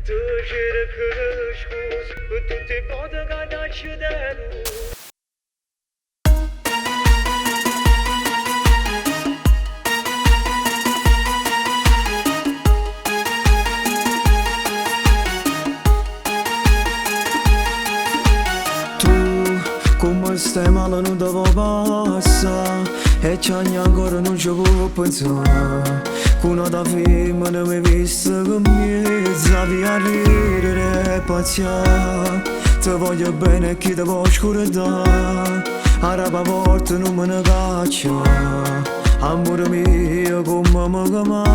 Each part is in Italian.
Tăcere cășcus, tu te poate gata și de nu. Come stai male non devo passare e c'è ancora non ci può pensare. Con una firma non mi vista che mi via ridere e paziare. Ti voglio bene e chi ti può scordare. Araba volte non me ne caccia. Amore mio come mi manca.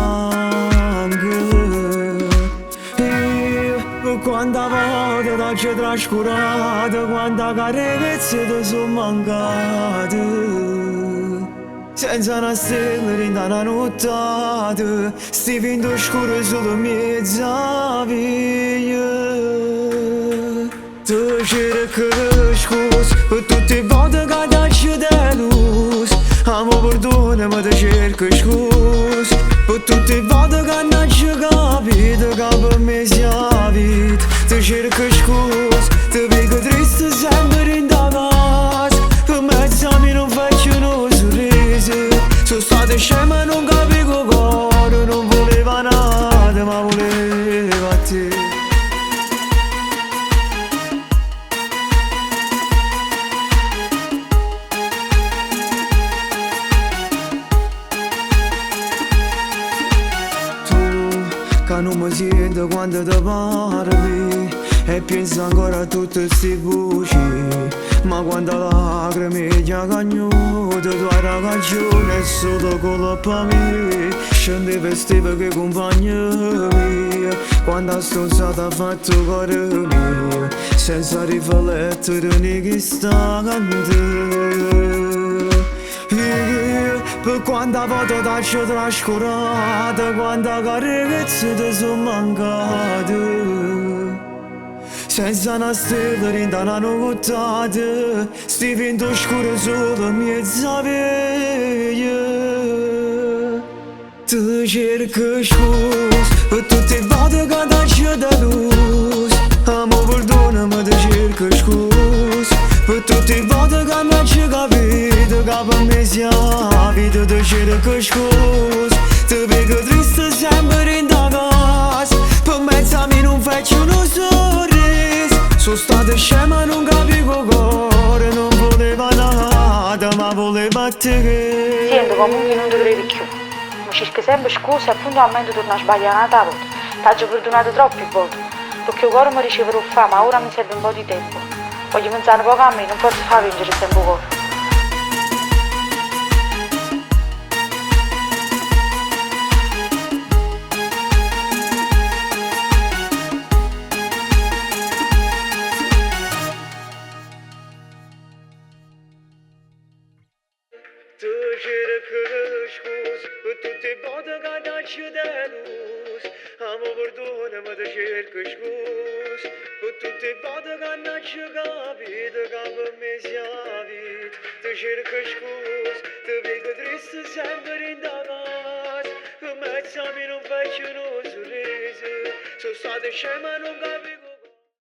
Quanta volta t'ho trascurato, quanta carezza ti sono mancate. Senza una stella in una nottata, sti vinto scuro solo mezza via. Ti cerco scusa per tutte le volte che ti da luz. Amo perdonami, ti cerco scusa per tutte le volte che non ci capito che per me sia vita. Ti cerco scusa, ti vedo triste sempre in da casa. Per mezzo a me non faccio uno sorriso. Sono stata scema e non capivo cosa. Non voleva nada ma voleva te. Che non mi sento quando ti parli e penso ancora a tutte queste voci. Ma quando lacrime ti ha cagnuto, tua ragione è solo colpa mia. Scende per steve che compagna mia, quando sto stata fatto cuore mio, senza riflettere né che sta cantando. Per quanta volta t'ho trascurato, quanta carezza ti sono mancate. Senza una stella in una nottata, sti vinto scuro solo mezza veglia. Ti cerco scusa per tutte le volte che ti da luz. Amo perdonami, ti cerco scusa per tutte le volte che non ci capito che per me sia vita. Ti cerco scusa, ti vedo triste sempre in da casa. Per mezzo a me non faccio uno sorriso. Sono stata scema e non capivo cosa. Non voleva nada ma voleva te. Sento comunque non ti credi più. Mi cerchi sempre scuse e appunto a me torno a sbagliare un'altra volta. T'ho perdonato troppe volte. Perché il cuore mi riceve fame, ma ora mi serve un po' di tempo. Voglio pensare poco a me, non posso far vincere sempre il cuore. Ti cerco scusa per tutte le volte che ti da luz. Amo perdonami, ti cerco scusa per tutte le volte che non ci capito che per me sia vita. Ti cerco scusa, ti vedo triste sempre in da casa. Per mezzo a me non faccio uno sorriso. Sono stata scema e non capivo.